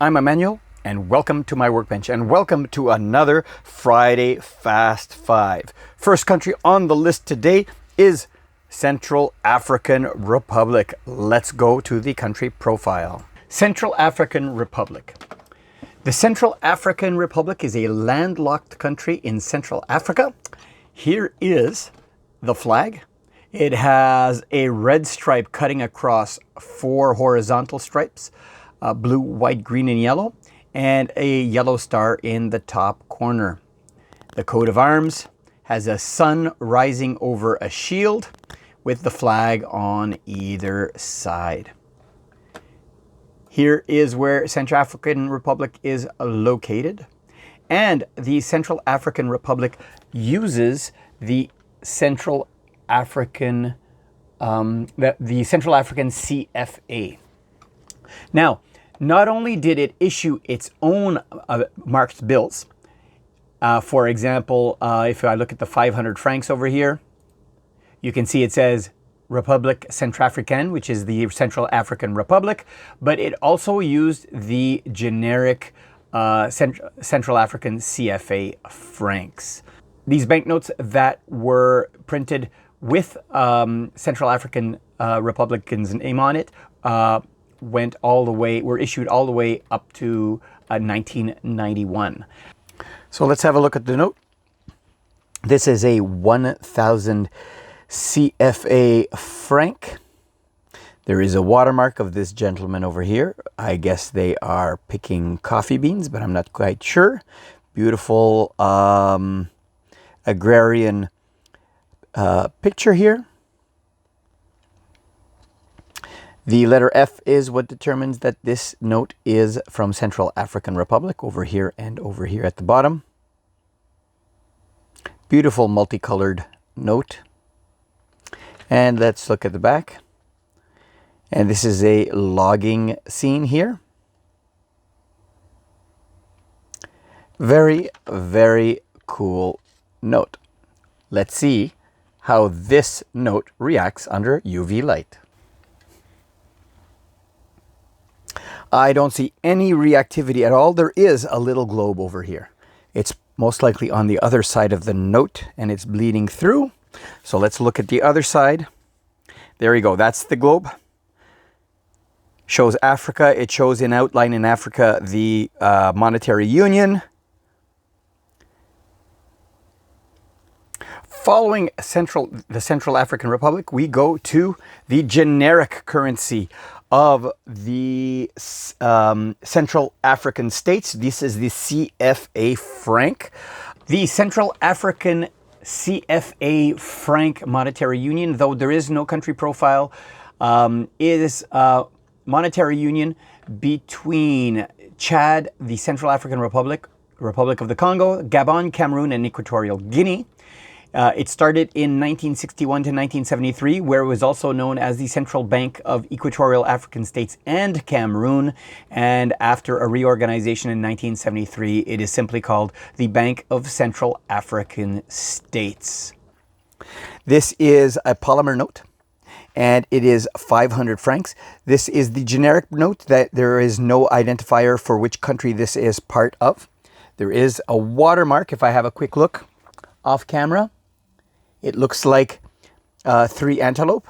I'm Emmanuel, and welcome to my workbench, and welcome to another Friday Fast 5. First country on the list today is Central African Republic. Let's go to the country profile. Central African Republic. The Central African Republic is a landlocked country in Central Africa. Here is the flag. It has a red stripe cutting across 4 horizontal stripes, blue, white, green, and yellow, and a yellow star in the top corner. The coat of arms has a sun rising over a shield with the flag on either side. Here is where Central African Republic is located, and the Central African Republic uses the Central African CFA. Now, not only did it issue its own marked bills, for example, if I look at the 500 francs over here, you can see it says Republique Centrafricaine, which is the Central African Republic, but it also used the generic Central African CFA francs. These banknotes that were printed with Central African Republic's name on it were issued all the way up to 1991. So let's have a look at the note. This is a 1,000 CFA franc. There is a watermark of this gentleman over here. I guess they are picking coffee beans, but I'm not quite sure. Beautiful agrarian picture here. The letter F is what determines that this note is from Central African Republic, over here and over here at the bottom. Beautiful multicolored note. And let's look at the back. And this is a logging scene here. Very, very cool note. Let's see how this note reacts under UV light. I don't see any reactivity at all. There is a little globe over here. It's most likely on the other side of the note and it's bleeding through. So let's look at the other side. There you go. That's the globe. Shows Africa. It shows in outline in Africa the monetary union. Following the Central African Republic, we go to the generic currency of the Central African states. This is the CFA Franc. The Central African CFA Franc monetary union, though there is no country profile, is a monetary union between Chad, the Central African Republic, Republic of the Congo, Gabon, Cameroon, and Equatorial Guinea. It started in 1961 to 1973, where it was also known as the Central Bank of Equatorial African States and Cameroon. And after a reorganization in 1973, it is simply called the Bank of Central African States. This is a polymer note, and it is 500 francs. This is the generic note that there is no identifier for which country this is part of. There is a watermark. If I have a quick look off camera, it looks like 3 antelope,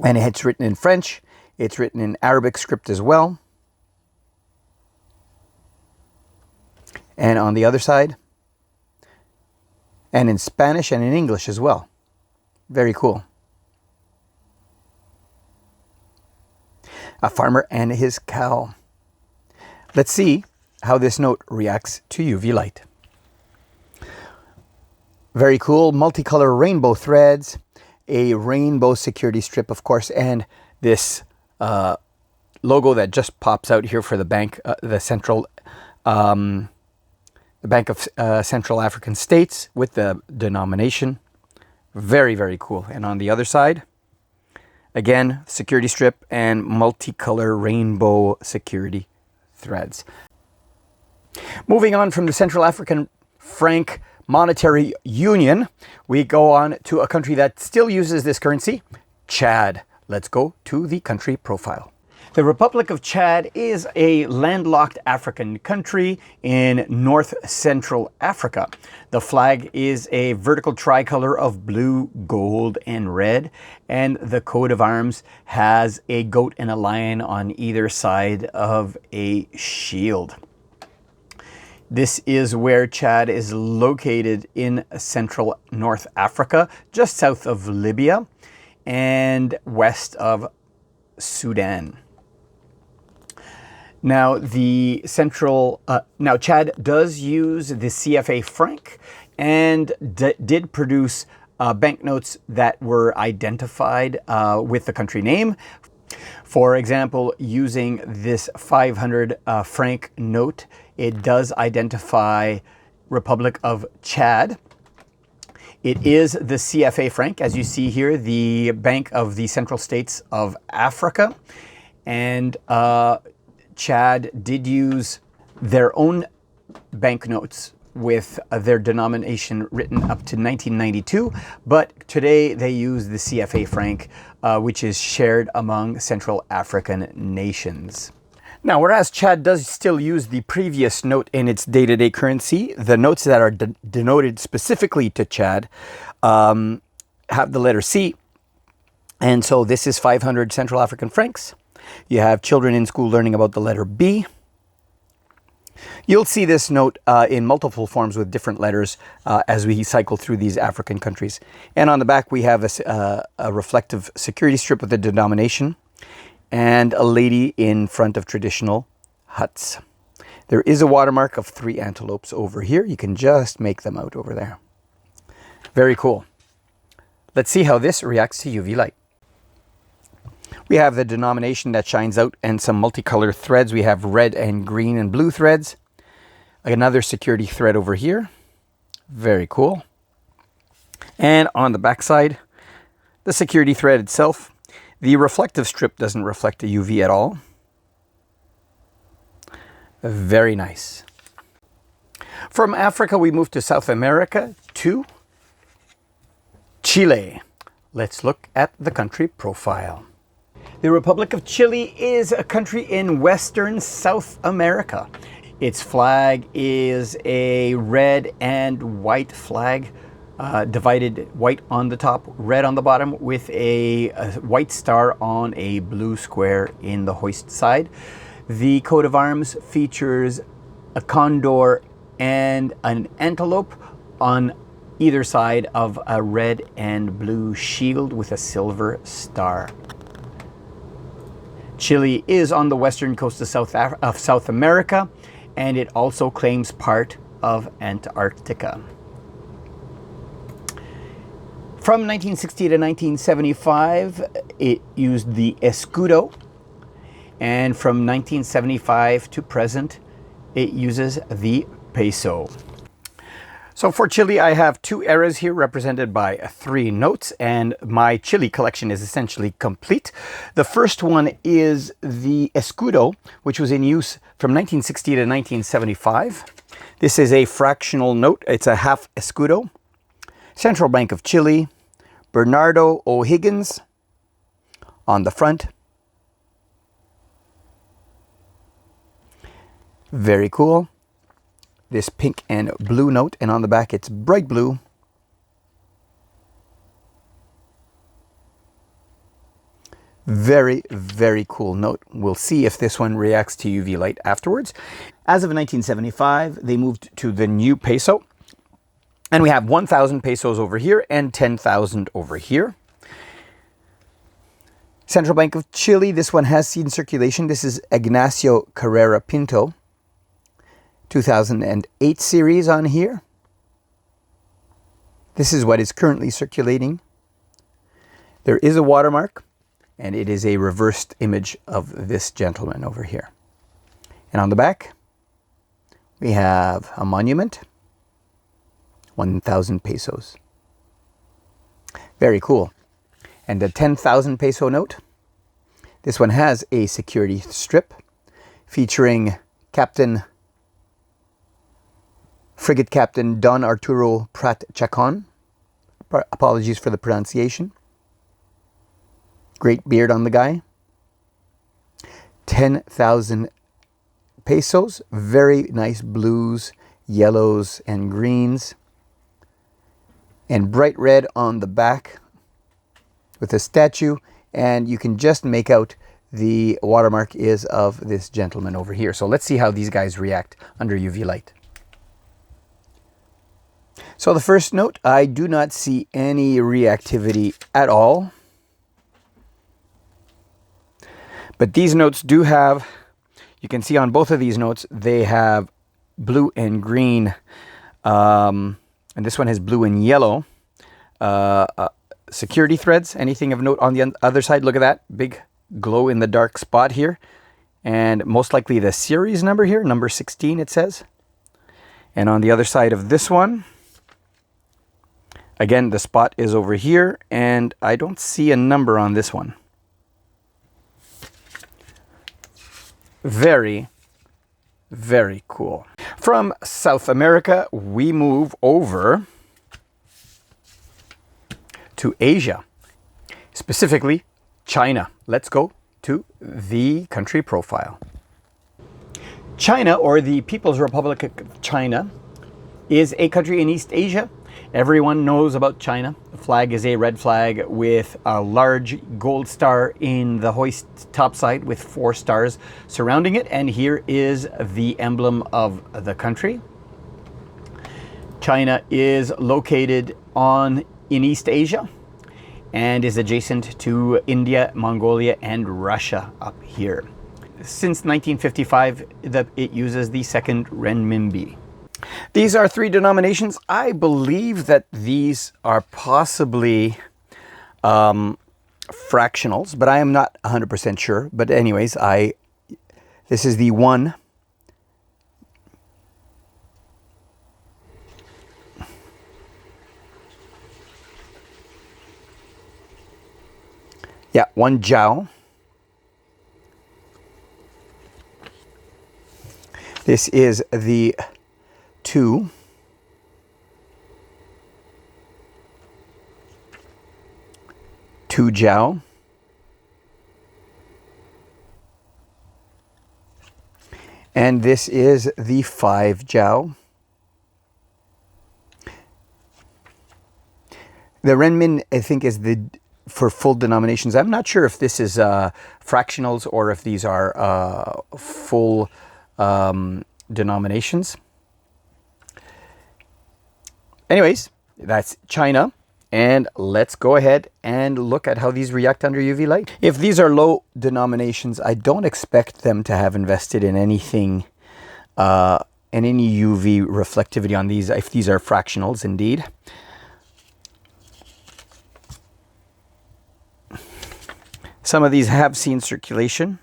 and it's written in French. It's written in Arabic script as well. And on the other side, and in Spanish and in English as well. Very cool. A farmer and his cow. Let's see how this note reacts to UV light. Very cool, multicolor rainbow threads, a rainbow security strip, of course, and this logo that just pops out here for the bank, the Bank of Central African States with the denomination. Very, very cool. And on the other side, again, security strip and multicolor rainbow security threads. Moving on from the Central African Franc monetary union, we go on to a country that still uses this currency, Chad. Let's go to the country profile. The Republic of Chad is a landlocked African country in north central Africa. The flag is a vertical tricolor of blue, gold, and red, and the coat of arms has a goat and a lion on either side of a shield. This is where Chad is located in central North Africa, just south of Libya and west of Sudan. Now, Chad does use the CFA Franc and did produce banknotes that were identified with the country name. For example, using this 500 franc note, it does identify Republic of Chad. It is the CFA Franc, as you see here, the Bank of the Central States of Africa. And Chad did use their own banknotes with their denomination written up to 1992, but today they use the CFA Franc, which is shared among Central African nations. Now, whereas Chad does still use the previous note in its day-to-day currency, the notes that are denoted specifically to Chad have the letter C. And so this is 500 Central African francs. You have children in school learning about the letter B. You'll see this note in multiple forms with different letters as we cycle through these African countries. And on the back, we have a reflective security strip with the denomination and a lady in front of traditional huts. There is a watermark of 3 antelopes over here. You can just make them out over there. Very cool. Let's see how this reacts to UV light. We have the denomination that shines out and some multicolored threads. We have red and green and blue threads. Another security thread over here. Very cool. And on the back side, the security thread itself. The reflective strip doesn't reflect the UV at all. Very nice. From Africa, we move to South America, to Chile. Let's look at the country profile. The Republic of Chile is a country in western South America. Its flag is a red and white flag, divided white on the top, red on the bottom, with a white star on a blue square in the hoist side. The coat of arms features a condor and an antelope on either side of a red and blue shield with a silver star. Chile is on the western coast of South America, and it also claims part of Antarctica. From 1960 to 1975, it used the escudo, and from 1975 to present, it uses the peso. So for Chile, I have 2 eras here represented by 3 notes, and my Chile collection is essentially complete. The first one is the escudo, which was in use from 1960 to 1975. This is a fractional note. It's a half escudo. Central Bank of Chile, Bernardo O'Higgins on the front. Very cool. This pink and blue note, and on the back it's bright blue. Very, very cool note. We'll see if this one reacts to UV light afterwards. As of 1975, they moved to the new peso. And we have 1,000 pesos over here and 10,000 over here. Central Bank of Chile, this one has seen circulation. This is Ignacio Carrera Pinto. 2008 series on here. This is what is currently circulating. There is a watermark, and it is a reversed image of this gentleman over here. And on the back, we have a monument, 1,000 pesos. Very cool. And the 10,000 peso note. This one has a security strip featuring Frigate Captain Don Arturo Prat Chacon. Apologies for the pronunciation. Great beard on the guy. 10,000 pesos. Very nice blues, yellows, and greens. And bright red on the back with a statue. And you can just make out the watermark is of this gentleman over here. So let's see how these guys react under UV light. So the first note, I do not see any reactivity at all. But these notes do have, you can see on both of these notes, they have blue and green. And this one has blue and yellow. Security threads, anything of note on the other side? Look at that, big glow in the dark spot here. And most likely the series number here, number 16 it says. And on the other side of this one, again, the spot is over here, and I don't see a number on this one. Very, very cool. From South America, we move over to Asia, specifically China. Let's go to the country profile. China, or the People's Republic of China, is a country in East Asia. Everyone knows about China. The flag is a red flag with a large gold star in the hoist topside with 4 stars surrounding it. And here is the emblem of the country. China is located in East Asia and is adjacent to India, Mongolia, and Russia up here. Since 1955, it uses the second renminbi. These are 3 denominations. I believe that these are possibly fractionals, but I am not 100% sure. But anyways, this is the 1. Yeah, 1 jiao. This is the 2. Two jiao. And this is the 5 jiao. The renmin, I think, is for full denominations. I'm not sure if this is fractionals or if these are full denominations. Anyways, that's China. And let's go ahead and look at how these react under UV light. If these are low denominations, I don't expect them to have invested in anything, in any UV reflectivity on these, if these are fractionals indeed. Some of these have seen circulation,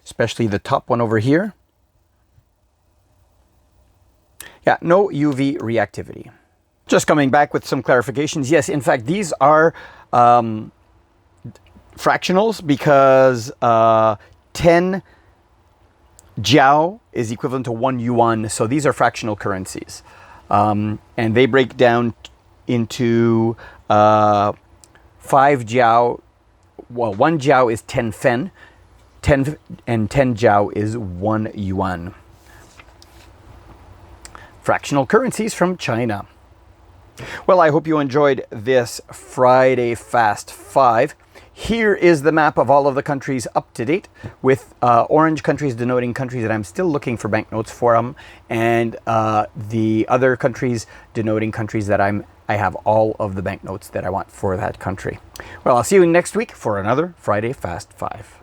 especially the top one over here. Yeah, no UV reactivity. Just coming back with some clarifications. Yes, in fact, these are fractionals because 10 jiao is equivalent to 1 yuan. So these are fractional currencies. And they break down into 5 jiao. Well, 1 jiao is 10 fen, 10 jiao is 1 yuan. Fractional currencies from China. Well, I hope you enjoyed this Friday Fast 5. Here is the map of all of the countries up to date, with orange countries denoting countries that I'm still looking for banknotes for them, and the other countries denoting countries that I have all of the banknotes that I want for that country. Well, I'll see you next week for another Friday Fast 5.